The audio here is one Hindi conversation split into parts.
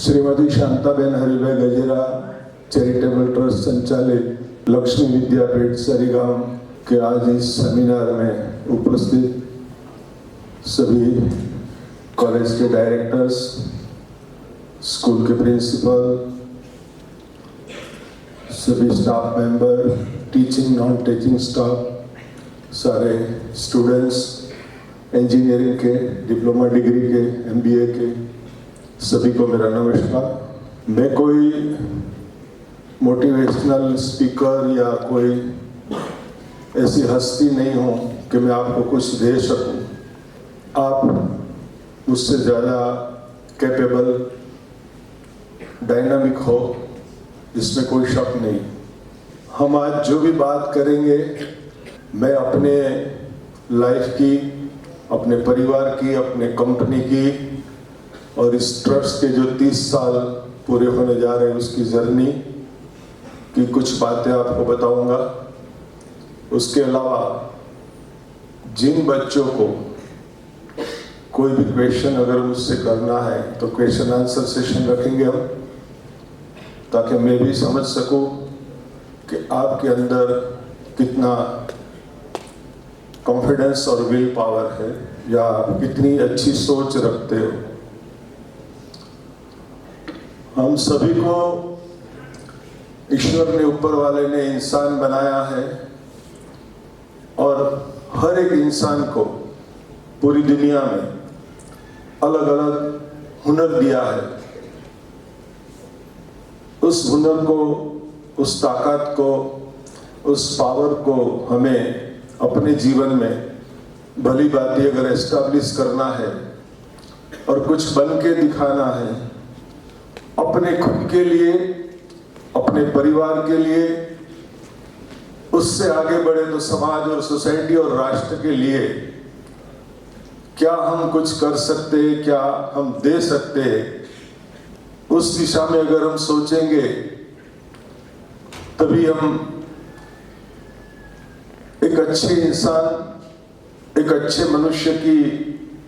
श्रीमती शांताबेन हरिभाई गजेरा चैरिटेबल ट्रस्ट संचालित लक्ष्मी विद्यापीठ सरीगाम के आज इस सेमिनार में उपस्थित सभी कॉलेज के डायरेक्टर्स, स्कूल के प्रिंसिपल, सभी staff member, teaching non teaching staff, सारे स्टूडेंट्स, इंजीनियरिंग के, डिप्लोमा डिग्री के, एमबीए के, सभी को मेरा नमस्कार। मैं कोई मोटिवेशनल स्पीकर या कोई ऐसी हस्ती नहीं हूँ कि मैं आपको कुछ दे सकूँ। आप मुझसे ज़्यादा कैपेबल, डायनामिक हो, इसमें कोई शक नहीं। हम आज जो भी बात करेंगे, मैं अपने लाइफ की, अपने परिवार की, अपने कंपनी की और इस ट्रस्ट के जो 30 साल पूरे होने जा रहे हैं उसकी जर्नी की कुछ बातें आपको बताऊंगा। उसके अलावा जिन बच्चों को कोई भी क्वेश्चन अगर मुझसे करना है तो क्वेश्चन आंसर सेशन रखेंगे हम, ताकि मैं भी समझ सकूं कि आपके अंदर कितना कॉन्फिडेंस और विल पावर है या कितनी अच्छी सोच रखते हो। हम सभी को ईश्वर ने, ऊपर वाले ने इंसान बनाया है और हर एक इंसान को पूरी दुनिया में अलग अलग हुनर दिया है। उस हुनर को, उस ताकत को, उस पावर को हमें अपने जीवन में भली बात अगर एस्टैब्लिश करना है और कुछ बन के दिखाना है, अपने खुद के लिए, अपने परिवार के लिए, उससे आगे बढ़े तो समाज और सोसाइटी और राष्ट्र के लिए क्या हम कुछ कर सकते हैं, क्या हम दे सकते हैं, उस दिशा में अगर हम सोचेंगे तभी हम एक अच्छे इंसान, एक अच्छे मनुष्य की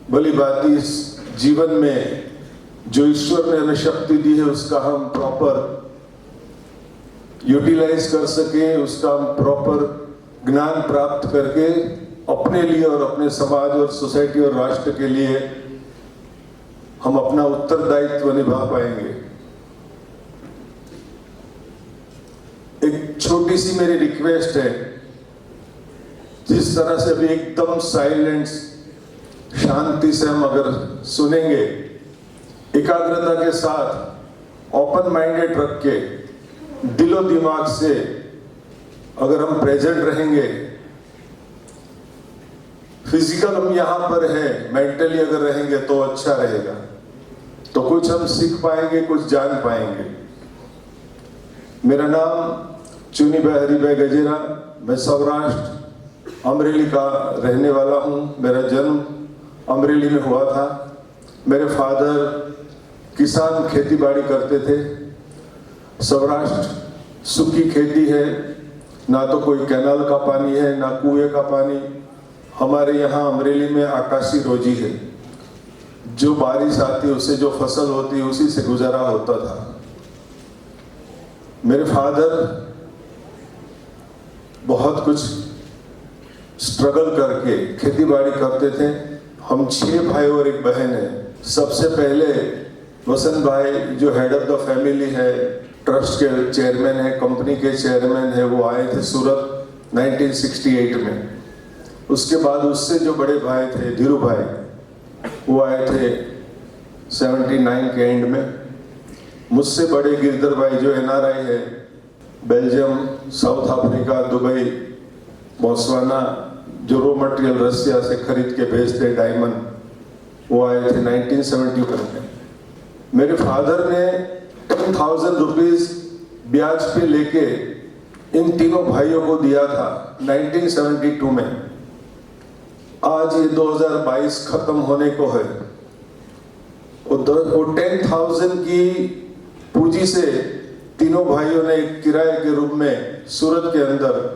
भली बाती इस जीवन में जो ईश्वर ने हमें शक्ति दी है उसका हम प्रॉपर यूटिलाइज कर सके, उसका हम प्रॉपर ज्ञान प्राप्त करके अपने लिए और अपने समाज और सोसाइटी और राष्ट्र के लिए हम अपना उत्तरदायित्व निभा पाएंगे। एक छोटी सी मेरी रिक्वेस्ट है, जिस तरह से अभी एकदम साइलेंट, शांति से हम अगर सुनेंगे, एकाग्रता के साथ, ओपन माइंडेड रख के, दिलो दिमाग से अगर हम प्रेजेंट रहेंगे, फिजिकल हम यहाँ पर है, मेंटली अगर रहेंगे तो अच्छा रहेगा, तो कुछ हम सीख पाएंगे, कुछ जान पाएंगे। मेरा नाम चुनीभाई हरिभाई गजेरा, मैं सौराष्ट्र अमरेली का रहने वाला हूँ। मेरा जन्म अमरेली में हुआ था। मेरे फादर किसान खेती बाड़ी करते थे। सौराष्ट्र सूखी खेती है, ना तो कोई कैनाल का पानी है, ना कुएं का पानी। हमारे यहाँ अमरेली में आकाशी रोजी है, जो बारिश आती है उससे जो फसल होती है उसी से गुजारा होता था। मेरे फादर बहुत कुछ स्ट्रगल करके खेती बाड़ी करते थे। हम 6 भाई और एक बहन है। सबसे पहले वसंत भाई जो हेड ऑफ द फैमिली है, ट्रस्ट के चेयरमैन है, कंपनी के चेयरमैन है, वो आए थे सूरत 1968 में। उसके बाद उससे जो बड़े भाई थे धीरू भाई, वो आए थे 79 के एंड में। मुझसे बड़े गिरधर भाई जो NRI है, Belgium, south Africa, Dubai, Botswana, जो रॉ मटेरियल रसिया से खरीद के भेजते डायमंड, वो आए थे 1971 में। मेरे फादर ने 10,000 रुपीज ब्याज पे लेके इन तीनों भाइयों को दिया था 1972 में। आज ये 2022 खत्म होने को है। वो 10,000 की पूंजी से तीनों भाइयों ने किराए के रूप में सूरत के अंदर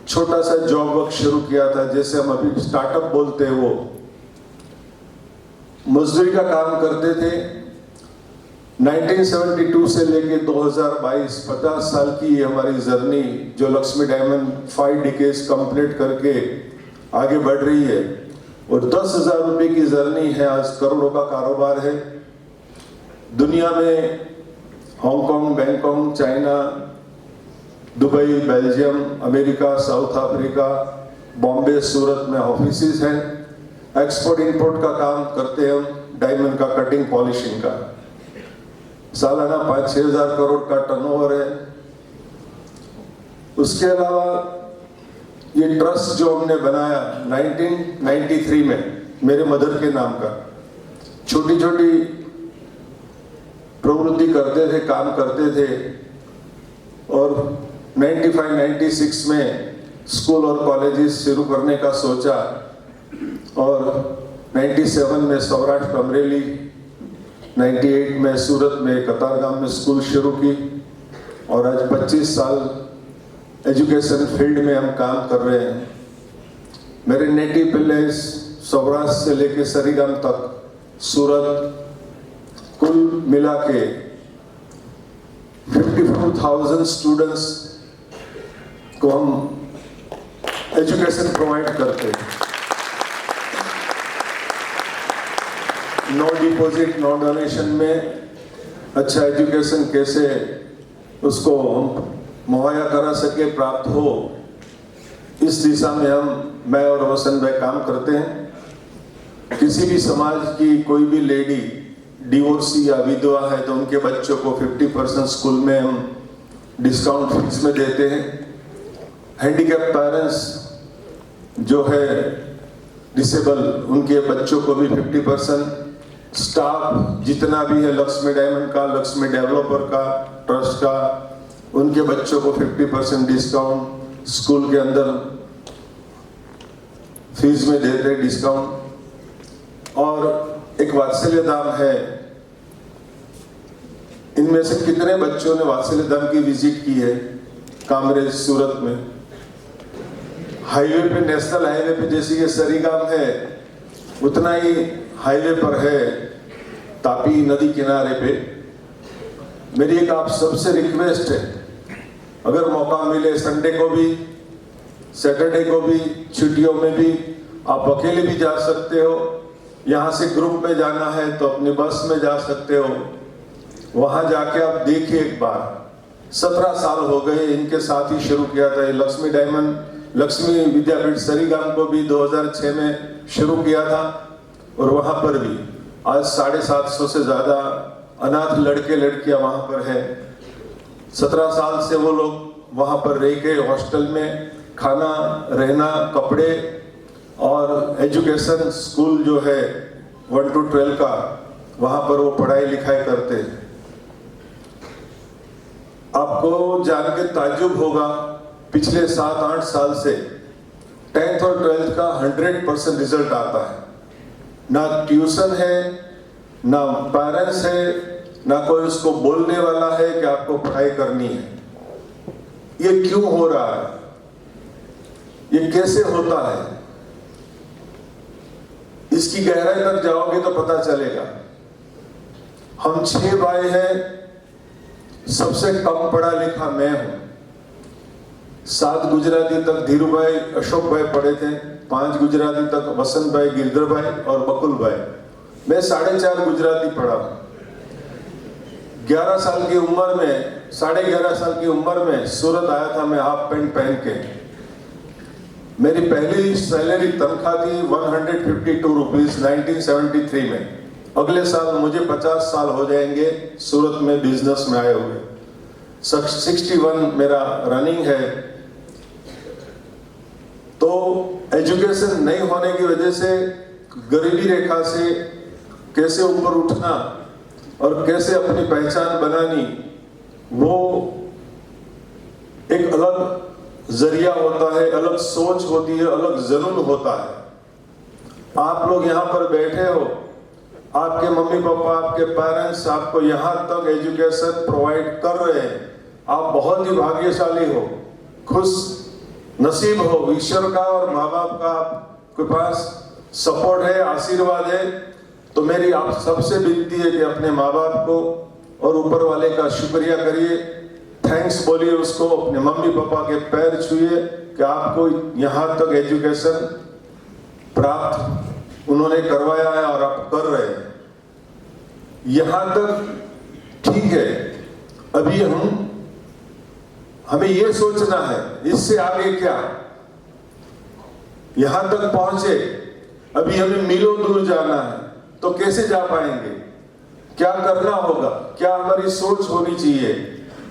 छोटा सा जॉब वर्क शुरू किया था, जैसे हम अभी स्टार्टअप बोलते हैं। वो मजदूरी का काम करते थे। 1972 से लेके 2022 50 साल की ये हमारी जर्नी जो लक्ष्मी डायमंड 5 डिकेड्स कंप्लीट करके आगे बढ़ रही है, और 10,000 रुपए की जर्नी है, आज करोड़ों का कारोबार है। दुनिया में Hong Kong, Bangkok, China, Dubai, Belgium, America, South Africa, Bombay, Surat में ऑफिसेज हैं। एक्सपोर्ट इंपोर्ट का काम करते हैं हम, डायमंड का कटिंग पॉलिशिंग का। सालाना 5-6 हज़ार करोड़ का टर्नओवर है। उसके अलावा ये ट्रस्ट जो हमने बनाया 1993 में मेरे मदर के नाम का, छोटी छोटी प्रवृत्ति करते थे, काम करते थे, और 95-96 में स्कूल और कॉलेजेस शुरू करने का सोचा, और 97 में सौराष्ट्र अमरेली, 98 में सूरत में कतारगाम में स्कूल शुरू की, और आज 25 साल एजुकेशन फील्ड में हम काम कर रहे हैं। मेरे नेटिव प्लेस सौराष्ट्र से लेके सरीगाम तक, सूरत, कुल मिला के 54,000 स्टूडेंट्स को हम एजुकेशन प्रोवाइड करते हैं। नो डिपॉजिट, नो डोनेशन में अच्छा एजुकेशन कैसे उसको हम मुहैया करा सके, प्राप्त हो, इस दिशा में मैं और वसन भाई काम करते हैं। किसी भी समाज की कोई भी लेडी डिवोर्सी या विधवा है तो उनके बच्चों को 50% स्कूल में हम डिस्काउंट फीस में देते हैं। हैंडीकैप पेरेंट्स जो है डिसेबल, उनके बच्चों को भी 50%। स्टाफ जितना भी है लक्ष्मी डायमंड का, लक्ष्मी डेवलपर का, ट्रस्ट का, उनके बच्चों को 50% डिस्काउंट स्कूल के अंदर फीस में देते हैं डिस्काउंट। और एक वात्सल्य धाम है। इनमें से कितने बच्चों ने वात्सल्य धाम की विजिट की है? कामरेज, सूरत में हाईवे पे, नेशनल हाईवे पे जैसे ये सरीगाम है, उतना ही हाईवे पर है तापी नदी किनारे पे। मेरी एक आप सबसे रिक्वेस्ट है, अगर मौका मिले संडे को भी, सैटरडे को भी, छुट्टियों में भी आप अकेले भी जा सकते हो। यहाँ से ग्रुप में जाना है तो अपनी बस में जा सकते हो। वहां जाके आप देखिए एक बार। 17 साल हो गए इनके साथ ही शुरू किया था ये लक्ष्मी डायमंड, लक्ष्मी विद्यापीठ सरीगाम को भी 2006 में शुरू किया था, और वहां पर भी आज 750 से ज्यादा अनाथ लड़के लड़कियां वहां पर है। 17 साल से वो लोग वहां पर रह के हॉस्टल में खाना, रहना, कपड़े और एजुकेशन, स्कूल जो है 1 to 12 का, वहां पर वो पढ़ाई लिखाई करते हैं। आपको जान के ताज्जुब होगा, पिछले 7-8 साल से 10th और 12th का 100% रिजल्ट आता है। ना ट्यूशन है, ना पेरेंट्स है, ना कोई उसको बोलने वाला है कि आपको पढ़ाई करनी है। ये क्यों हो रहा है? ये कैसे होता है? इसकी गहराई तक जाओगे तो पता चलेगा। हम 6 भाई हैं, सबसे कम पढ़ा लिखा मैं हूं। 7 गुजराती तक धीरू भाई, अशोक भाई पढ़े थे, 5 गुजराती तक वसंत भाई, गिरधर भाई और बकुल भाई। मैं 4.5 गुजराती पढ़ा। 11 साल की उम्र में, 11.5 साल की उम्र में सूरत आया था मैं हाफ पैंट पहन के। मेरी पहली सैलरी तनख्वाह थी 152 रुपीज 1973 में। अगले साल मुझे 50 साल हो जाएंगे सूरत में बिजनेस में आए हुए। 61 मेरा रनिंग है। तो एजुकेशन नहीं होने की वजह से गरीबी रेखा से कैसे ऊपर उठना और कैसे अपनी पहचान बनानी, वो एक अलग जरिया होता है, अलग सोच होती है, अलग जुनून होता है। आप लोग यहाँ पर बैठे हो, आपके मम्मी पापा, आपके पेरेंट्स आपको यहाँ तक एजुकेशन प्रोवाइड कर रहे हैं। आप बहुत ही भाग्यशाली हो, खुश नसीब हो ईश्वर का और माँ बाप का आपके पास सपोर्ट है, आशीर्वाद है। तो मेरी आप सबसे विनती है कि अपने माँ बाप को, और ऊपर वाले का शुक्रिया करिए, थैंक्स बोलिए उसको, अपने मम्मी पापा के पैर छुइए कि आपको यहाँ तक एजुकेशन प्राप्त उन्होंने करवाया है और आप कर रहे हैं। यहाँ तक ठीक है, अभी हमें ये सोचना है इससे आगे क्या। यहाँ तक पहुंचे, अभी हमें मीलों दूर जाना है, तो कैसे जा पाएंगे, क्या करना होगा, क्या हमारी सोच होनी चाहिए,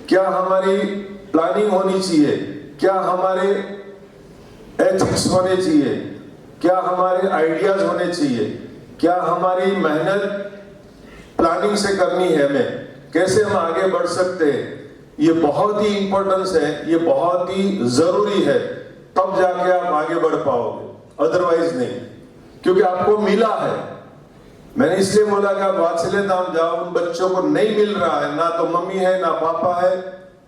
क्या हमारी प्लानिंग होनी चाहिए, क्या हमारे एथिक्स होने चाहिए, क्या हमारे आइडियाज होने चाहिए, क्या हमारी मेहनत प्लानिंग से करनी है, हमें कैसे हम आगे बढ़ सकते हैं। ये बहुत ही इंपॉर्टेंस है, ये बहुत ही जरूरी है, तब जाके आप आगे बढ़ पाओगे, अदरवाइज नहीं। क्योंकि आपको मिला है, मैंने इसलिए बोला कि आप वात्सल्य धाम जाओ, उन बच्चों को नहीं मिल रहा है, ना तो मम्मी है, ना पापा है,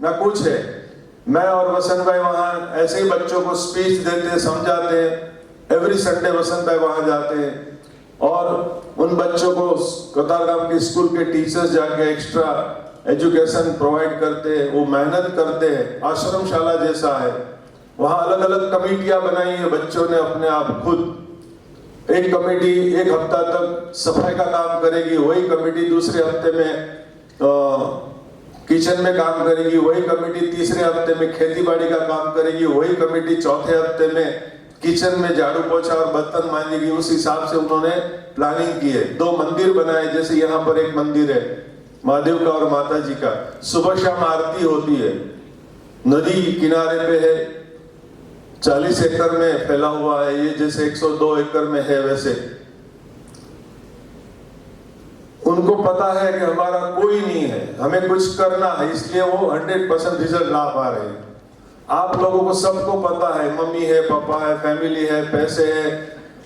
ना कुछ है। मैं और वसंत भाई वहां ऐसे ही बच्चों को स्पीच देते हैं, समझाते हैं। एवरी संडे वसंत भाई वहां जाते हैं और उन बच्चों को कतारगाम के स्कूल के टीचर्स जाके एक्स्ट्रा एजुकेशन प्रोवाइड करते हैं, वो मेहनत करते हैं। आश्रमशाला जैसा है, वहां अलग अलग कमेटियां बनाई है बच्चों ने अपने आप खुद। एक कमेटी एक हफ्ता तक सफाई का काम करेगी, वही कमेटी दूसरे हफ्ते में किचन में काम करेगी, वही कमेटी तीसरे हफ्ते में खेती बाड़ी का काम करेगी, वही कमेटी चौथे हफ्ते में किचन में झाड़ू पोछा और बर्तन मांजेगी। उस हिसाब से उन्होंने प्लानिंग की है। 2 मंदिर बनाए, जैसे यहाँ पर एक मंदिर है महादेव का और माता जी का, सुबह शाम आरती होती है, नदी किनारे पे है, 40 एकड़ में फैला हुआ है, ये जैसे 102 एकड़ में है वैसे। उनको पता है कि हमारा कोई नहीं है, हमें कुछ करना है, इसलिए वो 100% रिजल्ट ला पा रहे हैं। आप लोगों को सबको पता है, मम्मी है, पापा है, फैमिली है, पैसे है,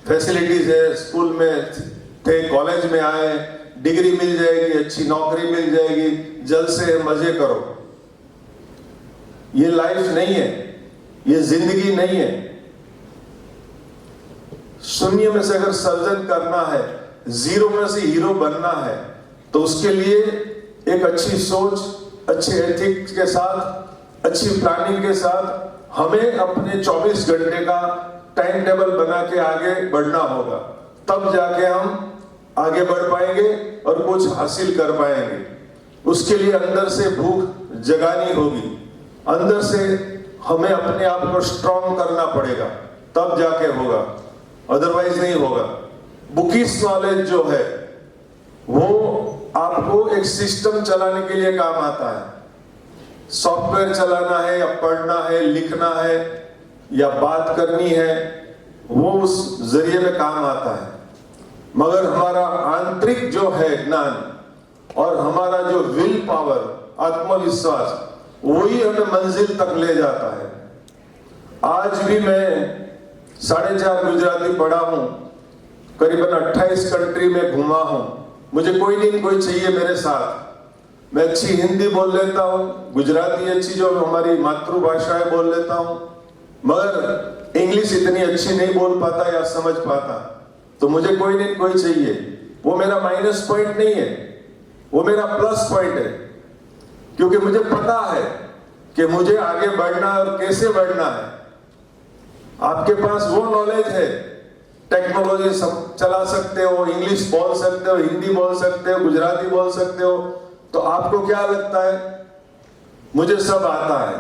फैसिलिटीज है, स्कूल में थे, कॉलेज में आए, डिग्री मिल जाएगी, अच्छी नौकरी मिल जाएगी, जल्द से मजे करो। ये लाइफ नहीं है, ये जिंदगी नहीं है। शून्य में से अगर सर्जन करना है, जीरो में से हीरो बनना है, तो उसके लिए एक अच्छी सोच, अच्छे एथिक्स के साथ, अच्छी प्लानिंग के साथ हमें अपने 24 घंटे का टाइम टेबल बना के आगे बढ़ना होगा। तब जाके हम आगे बढ़ पाएंगे और कुछ हासिल कर पाएंगे। उसके लिए अंदर से भूख जगानी होगी, अंदर से हमें अपने आप को स्ट्रॉन्ग करना पड़ेगा, तब जाके होगा, अदरवाइज नहीं होगा। बुकिश नॉलेज जो है वो आपको एक सिस्टम चलाने के लिए काम आता है। सॉफ्टवेयर चलाना है या पढ़ना है, लिखना है या बात करनी है, वो उस जरिए में काम आता है। मगर हमारा आंतरिक जो है ज्ञान और हमारा जो विल पावर, आत्मविश्वास, वही हमें मंजिल तक ले जाता है। आज भी मैं 4.5 गुजराती पढ़ा हूं, करीबन 28 कंट्री में घुमा हूं। मुझे कोई नहीं कोई चाहिए मेरे साथ। मैं अच्छी हिंदी बोल लेता हूँ, गुजराती अच्छी जो हमारी मातृभाषा है बोल लेता हूँ, मगर इंग्लिश इतनी अच्छी नहीं बोल पाता या समझ पाता। तो मुझे कोई नहीं कोई चाहिए। वो मेरा माइनस पॉइंट नहीं है, वो मेरा प्लस पॉइंट है, क्योंकि मुझे पता है कि मुझे आगे बढ़ना और कैसे बढ़ना है। आपके पास वो नॉलेज है, टेक्नोलॉजी चला सकते हो, इंग्लिश बोल सकते हो, हिंदी बोल सकते हो, गुजराती बोल सकते हो, तो आपको क्या लगता है मुझे सब आता है।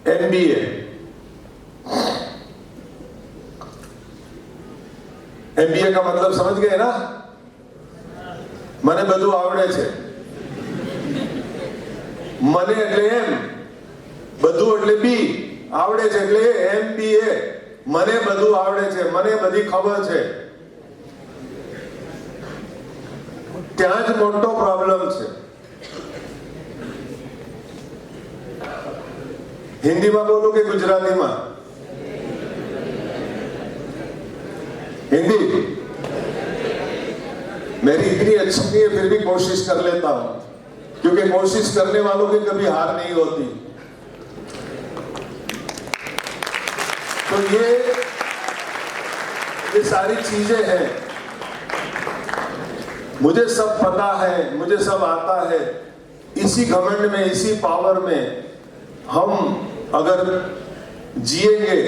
MBA, MBA का मतलब समझ गए ना? મને બધું આવડે છે, મને એટલે M, બધું એટલે B, આવડે છે એટલે MBA, મને બધું આવડે છે, મને બધી ખબર છે। ત્યાં જ મોટો પ્રોબ્લેમ છે। हिंदीમાં બોલું કે ગુજરાતીમાં? हिंदी मेरी इतनी अच्छी नहीं है, फिर भी कोशिश कर लेता हूं, क्योंकि कोशिश करने वालों की कभी हार नहीं होती। तो ये सारी चीजें हैं। मुझे सब पता है, मुझे सब आता है, इसी घमंड में, इसी पावर में हम अगर जिएंगे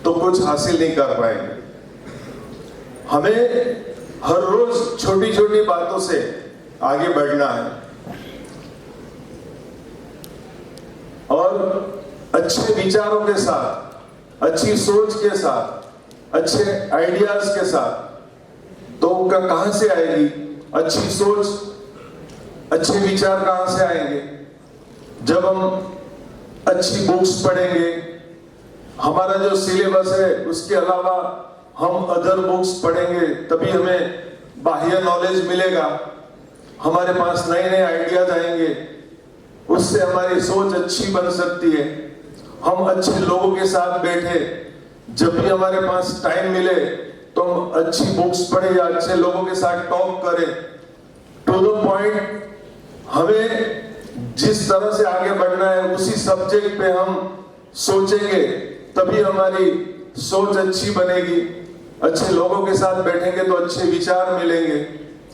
तो कुछ हासिल नहीं कर पाएंगे। हमें हर रोज छोटी छोटी बातों से आगे बढ़ना है और अच्छे विचारों के साथ, अच्छी सोच के साथ, अच्छे आइडियाज के साथ। तो कहां से आएगी अच्छी सोच, अच्छे विचार? कहां से आएंगे? जब हम अच्छी बुक्स पढ़ेंगे, हमारा जो सिलेबस है उसके अलावा हम अदर बुक्स पढ़ेंगे, तभी हमें बाह्य नॉलेज मिलेगा, हमारे पास नए नए आइडियाज आएंगे, उससे हमारी सोच अच्छी बन सकती है। हम अच्छे लोगों के साथ बैठे, जब भी हमारे पास टाइम मिले तो हम अच्छी बुक्स पढ़े या अच्छे लोगों के साथ टॉक करें, टू द पॉइंट। हमें जिस तरह से आगे बढ़ना है उसी सब्जेक्ट पे हम सोचेंगे, तभी हमारी सोच अच्छी बनेगी। अच्छे लोगों के साथ बैठेंगे तो अच्छे विचार मिलेंगे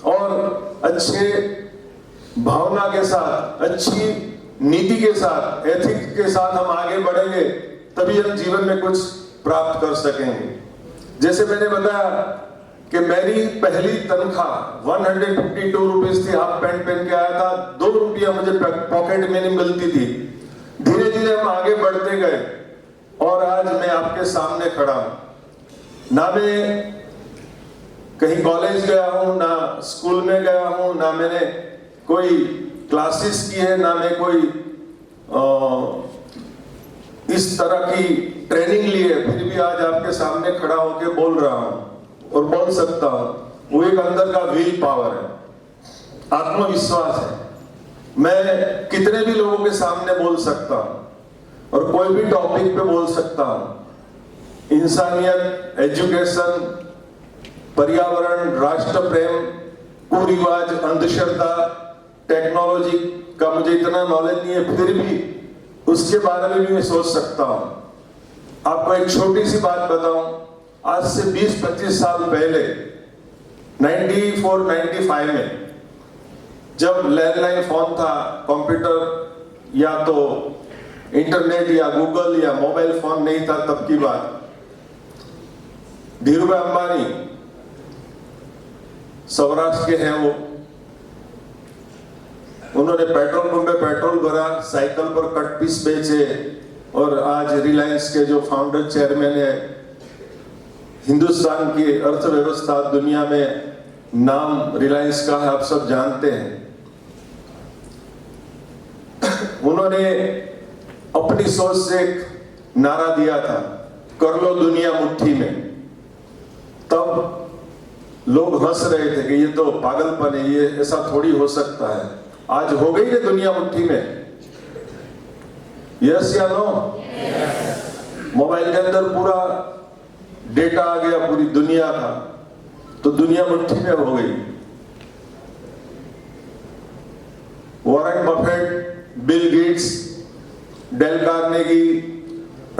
और अच्छे भावना के साथ, अच्छी नीति के साथ, एथिक्स के साथ हम आगे बढ़ेंगे, तभी हम जीवन में कुछ प्राप्त कर सकेंगे। जैसे मैंने बताया कि मेरी पहली तनख्वाह 152 रुपीज थी, हाफ पैंट पहन के आया था, 2 रुपया मुझे पॉकेट मनी मिलती थी। धीरे धीरे हम आगे बढ़ते गए और आज मैं आपके सामने खड़ा हूं। ना मैं कहीं कॉलेज गया हूं, ना स्कूल में गया हूं, ना मैंने कोई क्लासेस की है, ना मैं कोई इस तरह की ट्रेनिंग ली है, फिर भी आज आपके सामने खड़ा होकर बोल रहा हूं और बोल सकता हूं। वो एक अंदर का विल पावर है, आत्मविश्वास है। मैं कितने भी लोगों के सामने बोल सकता हूं और कोई भी टॉपिक पे बोल सकता हूं। इंसानियत, एजुकेशन, पर्यावरण, राष्ट्र प्रेम, कुरिवाज, अंधश्रद्धा, टेक्नोलॉजी का मुझे इतना नॉलेज नहीं है, फिर भी उसके बारे में भी मैं सोच सकता हूं। आपको एक छोटी सी बात बताऊं, आज से 20-25 साल पहले 94-95 में जब लैंडलाइन फोन था, कंप्यूटर या तो इंटरनेट या गूगल या मोबाइल फोन नहीं था, तब की बात। धीरूभाई अंबानी सौराष्ट्र के हैं, वो उन्होंने पेट्रोल पंप पे पेट्रोल भरा, साइकिल पर कट पीस बेचे और आज रिलायंस के जो फाउंडर चेयरमैन है, हिंदुस्तान की अर्थव्यवस्था दुनिया में नाम रिलायंस का है, आप सब जानते हैं। उन्होंने अपनी सोच से एक नारा दिया था, कर लो दुनिया मुट्ठी में। तब लोग हंस रहे थे कि ये तो पागलपन है, ये ऐसा थोड़ी हो सकता है। आज हो गई है दुनिया मुट्ठी में, यस या नो? मोबाइल के अंदर पूरा डेटा आ गया पूरी दुनिया का, तो दुनिया मुट्ठी में हो गई। Warren Buffett, Bill Gates, Dale Carnegie,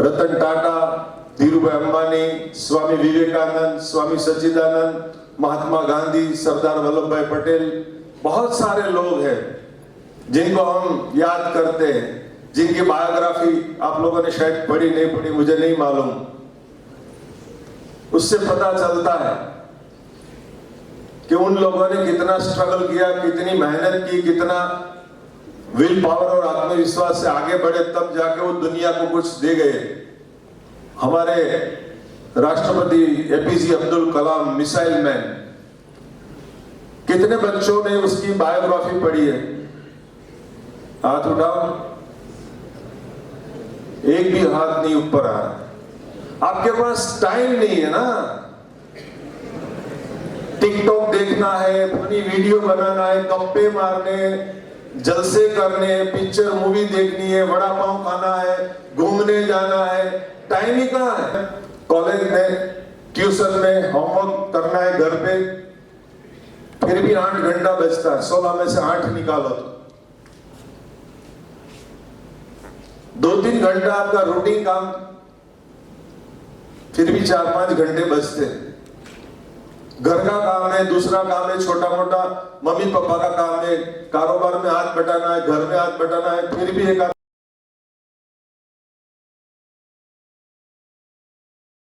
Ratan Tata, Dhirubhai Ambani, Swami Vivekananda, Swami Satchidananda, Mahatma Gandhi, Sardar Vallabhbhai Patel, बहुत सारे लोग हैं जिनको हम याद करते हैं, जिनकी बायोग्राफी आप लोगों ने शायद पढ़ी नहीं पढ़ी, मुझे नहीं मालूम। उससे पता चलता है कि उन लोगों ने कितना स्ट्रगल किया, कितनी मेहनत की, कितना विल पावर और आत्मविश्वास से आगे बढ़े, तब जाके वो दुनिया को कुछ दे गए। हमारे राष्ट्रपति APJ Abdul Kalam, missile man, कितने बच्चों ने उसकी बायोग्राफी पढ़ी है? हाथ उठाओ, एक भी हाथ नहीं ऊपर आ रहा। आपके पास टाइम नहीं है ना, टिकटॉक देखना है, फनी वीडियो बनाना है, गप्पे मारने, जलसे करने, पिक्चर मूवी देखनी है, वड़ा पाव खाना है, घूमने जाना है, टाइम ही कहाँ है? कॉलेज में, ट्यूशन में होमवर्क करना है घर पे, फिर भी 8 घंटा बचता है, 16 में से 8 निकालो तो 2-3 घंटा आपका रूटीन काम, फिर भी 4-5 घंटे बचते। घर का काम है, दूसरा काम है छोटा मोटा, मम्मी पापा का काम है, कारोबार में हाथ बटाना है, घर में हाथ बटाना है, फिर भी एक